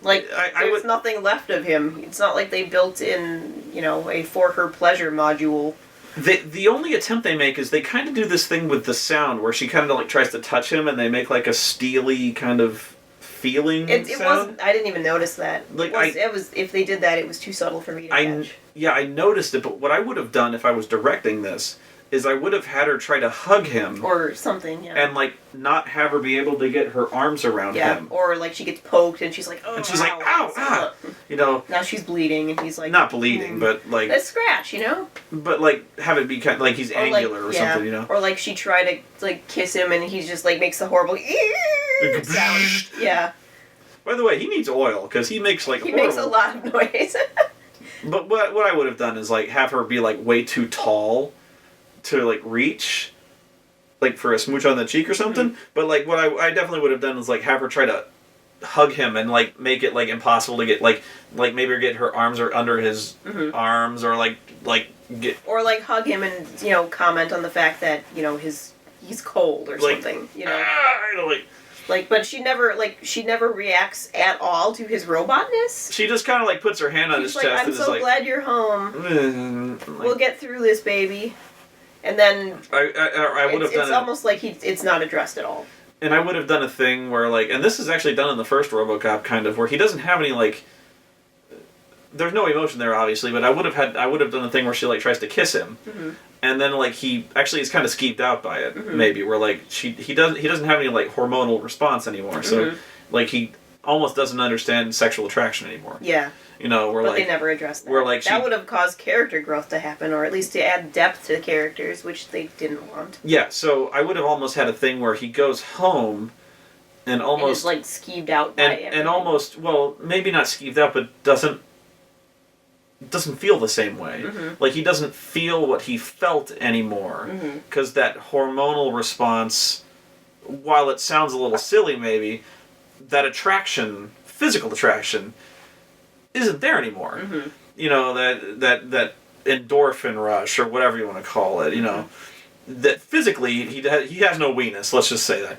S2: there's nothing left of him. It's not like they built in, you know, a for her pleasure module.
S1: The only attempt they make is they kind of do this thing with the sound where she kind of like tries to touch him and they make like a steely kind of feeling
S2: it
S1: sound.
S2: wasn't. I didn't even notice that.
S1: Like
S2: it was if they did that, it was too subtle for me to catch.
S1: Yeah, I noticed it, but what I would have done if I was directing this is I would have had her try to hug him.
S2: Or something, yeah.
S1: And, like, not have her be able to get her arms around him.
S2: Or, like, she gets poked and she's like, oh,
S1: and she's like, ow, ah! You know.
S2: Now she's bleeding and he's like...
S1: Not bleeding, but, like...
S2: A scratch, you know?
S1: But, like, have it be kind of, like, he's angular or something, you know?
S2: Or, like, she tried to, like, kiss him and he's just, like, makes the horrible... sound. Yeah.
S1: By the way, he needs oil, because he makes, like,
S2: He makes a lot of noise.
S1: But what I would have done is, like, have her be, like, way too tall to, like, reach, like, for a smooch on the cheek or something. But, like, what I definitely would have done is, like, have her try to hug him and, like, make it, like, impossible to get, like maybe get her arms or under his arms or, like,
S2: Or like hug him and comment on the fact that he's cold or something. But she never reacts at all to his robotness.
S1: She just kind of like puts her hand on his chest
S2: I'm
S1: and
S2: so
S1: is
S2: glad you're home. We'll get through this, baby. And then
S1: I would have done
S2: it's almost like it's not addressed at all.
S1: And I would have done a thing where and this is actually done in the first RoboCop kind of, where he doesn't have any there's no emotion there obviously, but I would have done a thing where she tries to kiss him.
S2: Mm-hmm.
S1: And then he actually is kind of skeeved out by it, maybe, where he doesn't have any hormonal response anymore. So he almost doesn't understand sexual attraction anymore.
S2: Yeah.
S1: But
S2: they never addressed that.
S1: Where
S2: that would have caused character growth to happen, or at least to add depth to the characters, which they didn't want.
S1: Yeah, so I would have almost had a thing where he goes home and almost
S2: and is skeeved out by it.
S1: And almost, well, maybe not skeeved out, but doesn't feel the same way.
S2: Mm-hmm.
S1: He doesn't feel what he felt anymore. Because that hormonal response, while it sounds a little silly maybe, that attraction, physical attraction, isn't there anymore. That endorphin rush, or whatever you want to call it, that physically he has no weenus, let's just say that.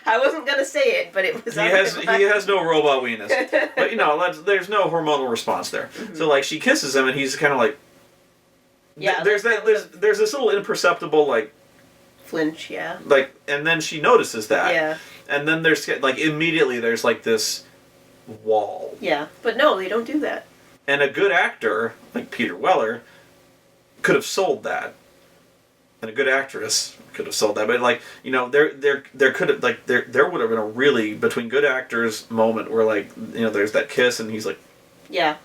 S2: I wasn't gonna say it, but it was.
S1: He has no robot weenus, but there's no hormonal response there. So she kisses him, and he's kind of
S2: yeah.
S1: There's this little imperceptible
S2: flinch, yeah.
S1: And then she notices that,
S2: yeah.
S1: And then there's immediately there's this wall.
S2: Yeah, but no, they don't do that.
S1: And a good actor like Peter Weller could have sold that. And a good actress could have sold that, but there could have there would have been a really, between good actors, moment where there's that kiss and he's
S2: yeah,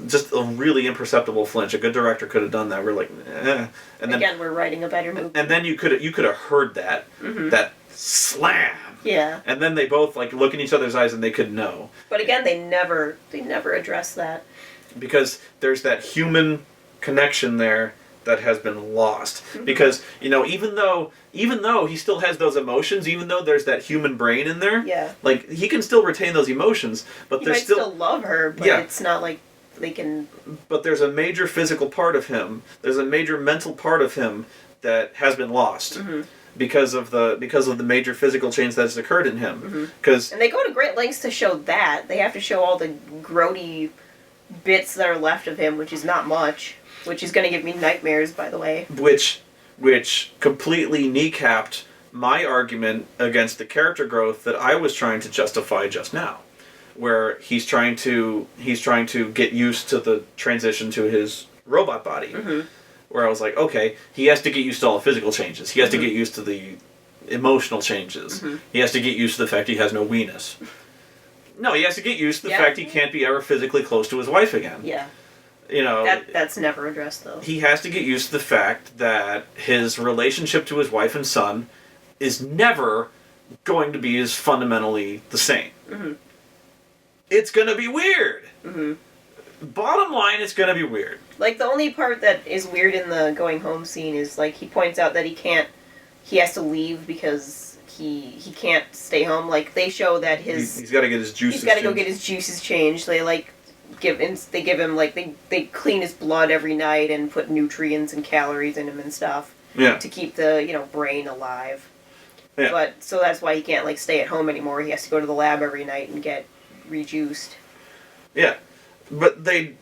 S1: just a really imperceptible flinch. A good director could have done that. We're and then
S2: again we're writing a better movie.
S1: And then you could have heard that that slam.
S2: Yeah.
S1: And then they both look in each other's eyes and they could know.
S2: But again, they never address that,
S1: because there's that human connection there that has been lost. Because even though he still has those emotions, even though there's that human brain in there,
S2: yeah,
S1: he can still retain those emotions, but
S2: he
S1: there's
S2: might still love her, but it's not they can.
S1: But there's a major physical part of him, there's a major mental part of him that has been lost. Because of the major physical change that's occurred in him.
S2: And they go to great lengths to show that. They have to show all the grody bits that are left of him, which is not much. Which is going to give me nightmares, by the way.
S1: Which completely kneecapped my argument against the character growth that I was trying to justify just now, where he's trying to get used to the transition to his robot body. Where I was okay, he has to get used to all the physical changes. He has to get used to the emotional changes. He has to get used to the fact he has no weenus. No, he has to get used to the fact he can't be ever physically close to his wife again.
S2: Yeah. That's never addressed, though.
S1: He has to get used to the fact that his relationship to his wife and son is never going to be as fundamentally the same. It's going to be weird. Bottom line, it's going to be weird.
S2: The only part that is weird in the going home scene is, he points out that he has to leave because he can't stay home. They show that
S1: he's got to get his juices
S2: He's got to go get his juices changed. They, give him, they clean his blood every night and put nutrients and calories in him and stuff.
S1: Yeah.
S2: To keep the, brain alive.
S1: Yeah.
S2: But, so that's why he can't, stay at home anymore. He has to go to the lab every night and get rejuiced.
S1: Yeah. But they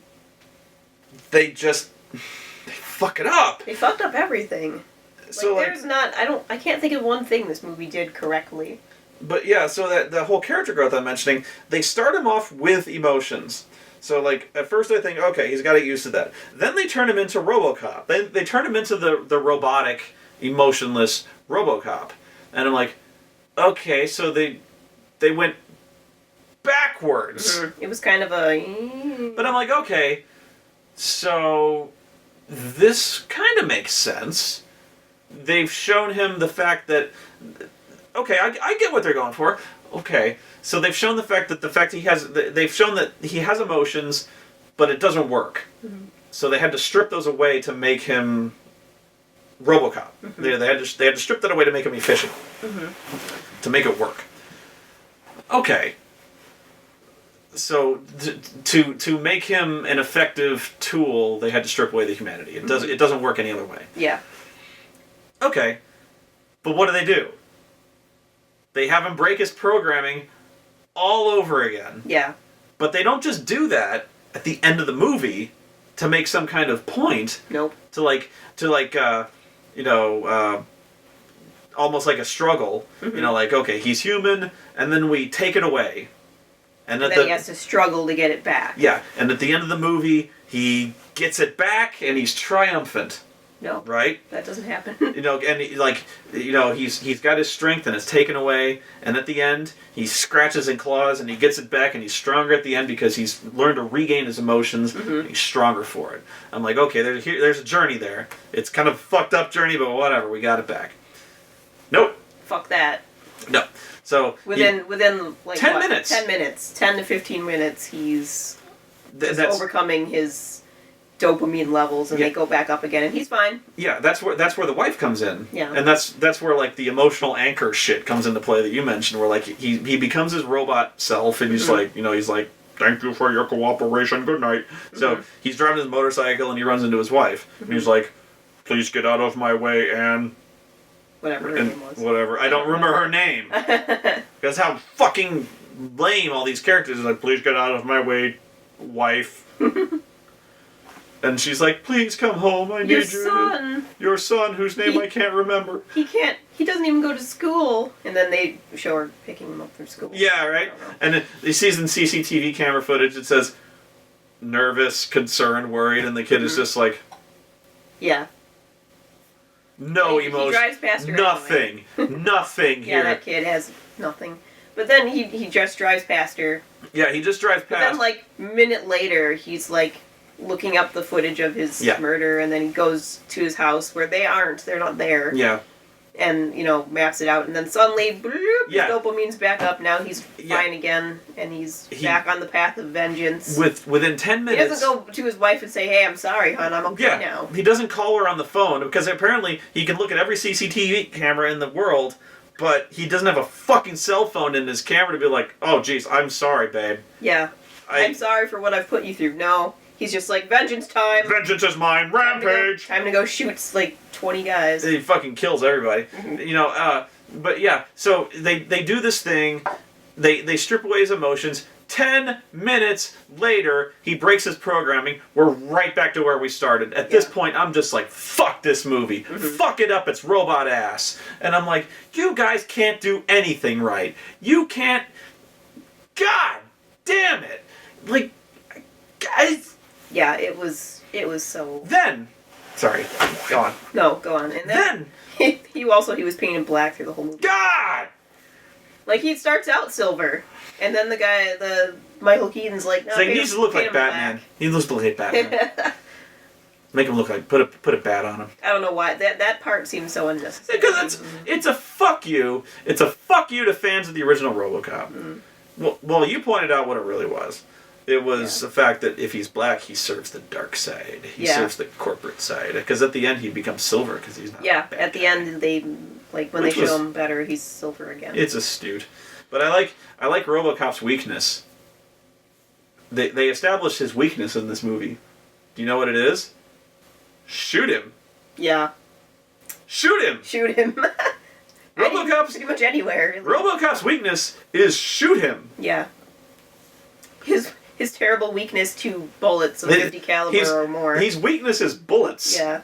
S1: fuck it up.
S2: They fucked up everything.
S1: So
S2: I can't think of one thing this movie did correctly.
S1: But yeah, so that the whole character growth I'm mentioning, they start him off with emotions. So at first I think, okay, he's got to get used to that. Then they turn him into Robocop. They turn him into the robotic, emotionless Robocop. And I'm okay, so they went backwards.
S2: It was kind of a...
S1: But I'm okay, so this kind of makes sense. They've shown him the fact that... Okay, I get what they're going for. Okay, so they've shown they've shown that he has emotions, but it doesn't work. So they had to strip those away to make him Robocop. They had to strip that away to make him efficient. To make it work. Okay. So to make him an effective tool, they had to strip away the humanity. It doesn't work any other way.
S2: Yeah.
S1: Okay, but what do? They have him break his programming all over again.
S2: Yeah.
S1: But they don't just do that at the end of the movie to make some kind of point.
S2: Nope.
S1: Almost like a struggle.
S2: Mm-hmm.
S1: You know, like, okay, he's human, and then we take it away. And
S2: then he has to struggle to get it back.
S1: Yeah, and at the end of the movie, he gets it back, and he's triumphant.
S2: No.
S1: Right?
S2: That doesn't happen.
S1: He's got his strength, and it's taken away, and at the end, he scratches and claws, and he gets it back, and he's stronger at the end because he's learned to regain his emotions, and he's stronger for it. I'm like, okay, there's a journey there. It's kind of a fucked up journey, but whatever, we got it back. Nope.
S2: Fuck that.
S1: No. So
S2: within like
S1: 10 minutes.
S2: 10 minutes. 10 to 15 minutes he's overcoming his dopamine levels and they go back up again and he's fine.
S1: Yeah, that's where the wife comes in.
S2: Yeah.
S1: And that's where like the emotional anchor shit comes into play that you mentioned, where like he becomes his robot self and he's like, he's like, thank you for your cooperation, good night. So he's driving his motorcycle and he runs into his wife. And he's like, please get out of my way, Anne.
S2: Whatever her name was.
S1: Whatever. I don't remember her name. That's how fucking lame all these characters are. Like, please get out of my way, wife. And she's like, please come home. I need
S2: your
S1: you.
S2: Son.
S1: Your son, whose name I can't remember.
S2: He doesn't even go to school. And then they show her picking him up from school.
S1: Yeah, right? And then he sees in CCTV camera footage, it says, nervous, concerned, worried, and the kid is just like...
S2: Yeah.
S1: No
S2: he
S1: emotion.
S2: He drives past her
S1: nothing.
S2: anyway.
S1: Nothing here.
S2: Yeah, that kid has nothing. But then he just drives past her.
S1: Yeah, he just drives past.
S2: But then, like, a minute later, he's, like, looking up the footage of his murder, and then he goes to his house where they aren't. They're not there.
S1: Yeah.
S2: And, maps it out, and then suddenly, bloop, his dopamine's back up. Now he's fine again, and he's back on the path of vengeance.
S1: Within 10 minutes...
S2: He doesn't go to his wife and say, hey, I'm sorry, hon, I'm okay now.
S1: He doesn't call her on the phone, because apparently he can look at every CCTV camera in the world, but he doesn't have a fucking cell phone in his camera to be like, oh, jeez, I'm sorry, babe.
S2: Yeah. I'm sorry for what I've put you through. No. He's just like, vengeance time.
S1: Vengeance is mine. Rampage.
S2: Time to go shoot, like, 20 guys.
S1: He fucking kills everybody. But yeah, so they do this thing. They strip away his emotions. 10 minutes later, he breaks his programming. We're right back to where we started. At this point, I'm just like, fuck this movie. Fuck it up, it's robot ass. And I'm like, you guys can't do anything right. You can't... God damn it. Like, guys...
S2: Yeah, it was so...
S1: Then... Sorry, go on.
S2: No, go on. And then... he was painted black through the whole movie.
S1: God!
S2: Like, he starts out silver, and then the Michael Keaton's like, no,
S1: he needs to look like Batman.
S2: Black.
S1: He needs to look like Batman. Make him look like... Put a bat on him.
S2: I don't know why. That part seems so unnecessary.
S1: Because it's a fuck you. It's a fuck you to fans of the original RoboCop. Well, you pointed out what it really was. It was the fact that if he's black, he serves the dark side. He serves the corporate side. Because at the end, he becomes silver because he's not. Yeah,
S2: at the end, when they show him better, he's silver again.
S1: It's astute, but I like RoboCop's weakness. They established his weakness in this movie. Do you know what it is? Shoot him.
S2: Yeah.
S1: Shoot him.
S2: Shoot him.
S1: RoboCop's
S2: pretty much anywhere.
S1: RoboCop's weakness is shoot him.
S2: Yeah. His terrible weakness to bullets of 50 caliber or more.
S1: His weakness is bullets.
S2: Yeah.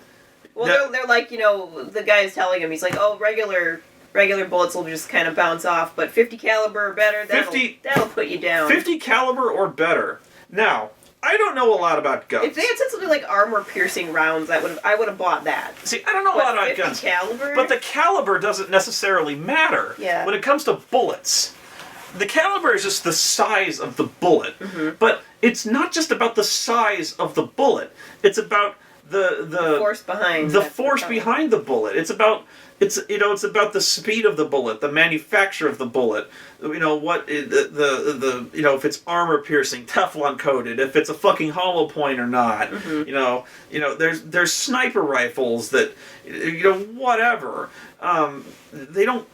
S2: Well, they're like, the guy's telling him, he's like, oh, regular bullets will just kind of bounce off, but 50 caliber or better, that'll put you down.
S1: 50 caliber or better. Now, I don't know a lot about guns.
S2: If they had said something like armor-piercing rounds, I would have bought that.
S1: See, I don't know a lot about guns.
S2: Caliber?
S1: But the caliber doesn't necessarily matter when it comes to bullets. The caliber is just the size of the bullet. But it's not just about the size of the bullet. It's about the
S2: force behind
S1: behind the bullet. It's about about the speed of the bullet, the manufacture of the bullet. What if it's armor piercing, Teflon coated, if it's a fucking hollow point or not. There's sniper rifles that whatever. They don't.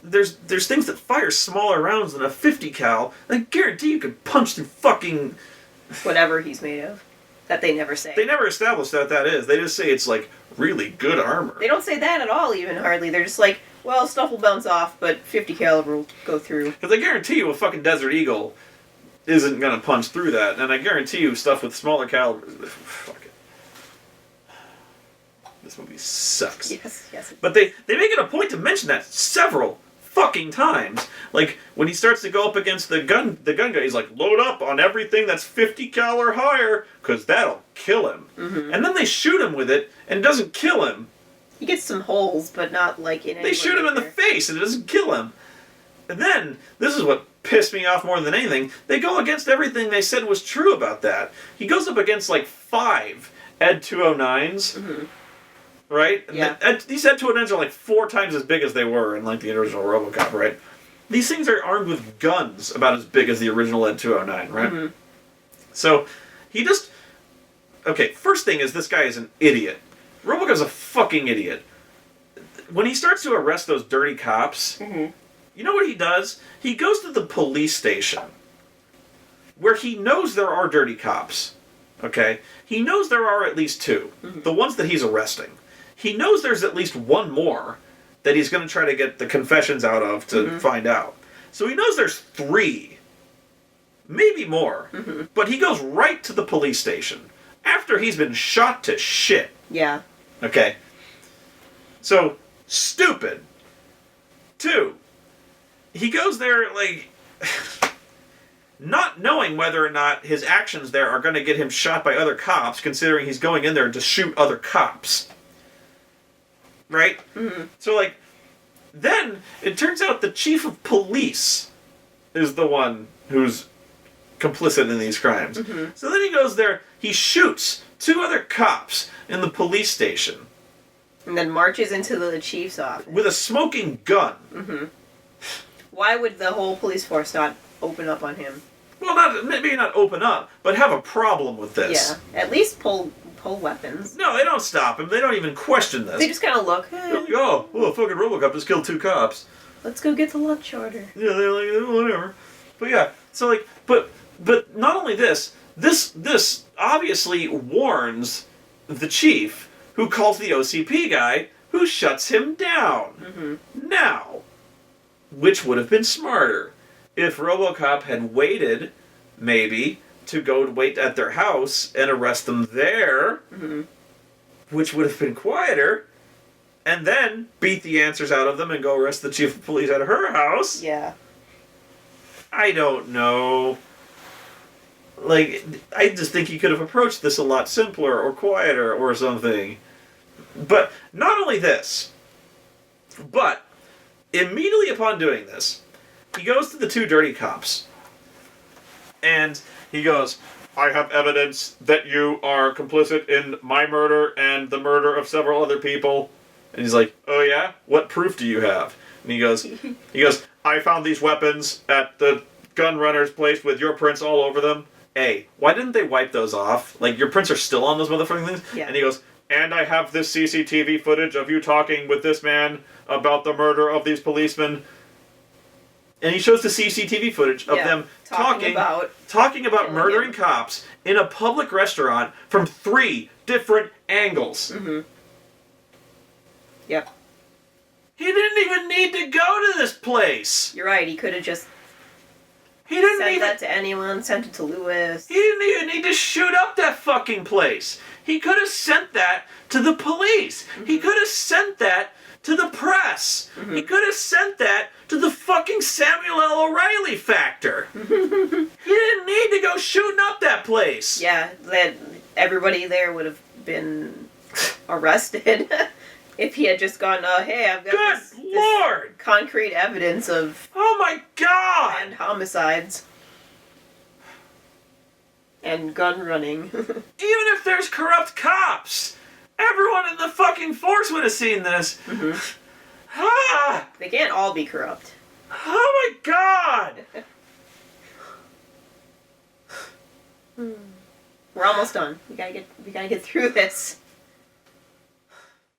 S1: there's things that fire smaller rounds than a 50 cal. I guarantee you could punch through fucking
S2: whatever he's made of. That they never say.
S1: They never establish that is. They just say it's like really good armor.
S2: They don't say that at all, even hardly. They're just like, well, stuff will bounce off, but 50 caliber will go through.
S1: Because I guarantee you a fucking Desert Eagle isn't gonna punch through that, and I guarantee you stuff with smaller calibers. Fuck it. This movie sucks.
S2: Yes.
S1: But they make it a point to mention that several fucking times. Like when he starts to go up against the gun guy, he's like, load up on everything that's 50 cal or higher, because that'll kill him.
S2: Mm-hmm.
S1: And then they shoot him with it, and it doesn't kill him.
S2: He gets some holes, but not like in any
S1: They shoot him in the face, and it doesn't kill him. And then, this is what pissed me off more than anything, they go against everything they said was true about that. He goes up against like 5 Ed 209s.
S2: Mm-hmm.
S1: Right?
S2: Yeah.
S1: These Ed 209s are like 4 times as big as they were in like the original Robocop, right? These things are armed with guns about as big as the original Ed 209, right?
S2: Mm-hmm.
S1: So, he just... Okay, first thing is this guy is an idiot. Robocop's a fucking idiot. When he starts to arrest those dirty cops, you know what he does? He goes to the police station, where he knows there are dirty cops. Okay? He knows there are at least 2. The ones that he's arresting. He knows there's at least 1 more that he's going to try to get the confessions out of to find out. So he knows there's 3. Maybe more. But he goes right to the police station after he's been shot to shit.
S2: Yeah.
S1: Okay? So, stupid. 2, he goes there, like, not knowing whether or not his actions there are going to get him shot by other cops, considering he's going in there to shoot other cops. Right?
S2: Mm-hmm.
S1: So, like, then it turns out the chief of police is the one who's complicit in these crimes. So then he goes there, he shoots 2 other cops in the police station.
S2: And then marches into the chief's office.
S1: With a smoking gun.
S2: Why would the whole police force not open up on him?
S1: Well, maybe not open up, but have a problem with this.
S2: Yeah. At least pull weapons.
S1: No, they don't stop him. They don't even question this.
S2: They just kind of look,
S1: They're like, oh, fucking Robocop just killed 2 cops.
S2: let's go get the lunch order.
S1: Yeah, they're like, whatever. But yeah, so like, but not only this obviously warns the chief, who calls the OCP guy, who shuts him down. Now, which would have been smarter? If Robocop had waited, maybe, to go wait at their house and arrest them there, which would have been quieter, and then beat the answers out of them and go arrest the chief of police at her house.
S2: Yeah.
S1: I don't know. Like, I just think he could have approached this a lot simpler or quieter or something. But not only this, but immediately upon doing this, he goes to the 2 dirty cops. And he goes, I have evidence that you are complicit in my murder and the murder of several other people. And he's like, oh yeah? What proof do you have? And he goes, I found these weapons at the gun runner's place with your prints all over them. A, why didn't they wipe those off? Like, your prints are still on those motherfucking things?
S2: Yeah.
S1: And he goes, and I have this CCTV footage of you talking with this man about the murder of these policemen. And he shows the CCTV footage of them talking about murdering cops in a public restaurant from 3 different angles.
S2: Yep.
S1: He didn't even need to go to this place.
S2: You're right, he could have just
S1: Sent
S2: that to anyone, sent it to Lewis.
S1: He didn't even need to shoot up that fucking place. He could have sent that to the police. He could have sent that to the press. He could have sent that to the fucking Samuel L. O'Reilly factor. He didn't need to go shooting up that place.
S2: Yeah, that everybody there would have been arrested if he had just gone, hey, I've got this
S1: Lord!
S2: Concrete evidence of
S1: Oh my God!
S2: and homicides. And gun running.
S1: Even if there's corrupt cops, everyone in the fucking force would have seen this. Ah!
S2: They can't all be corrupt.
S1: Oh my God!
S2: We're almost done. We gotta get through this.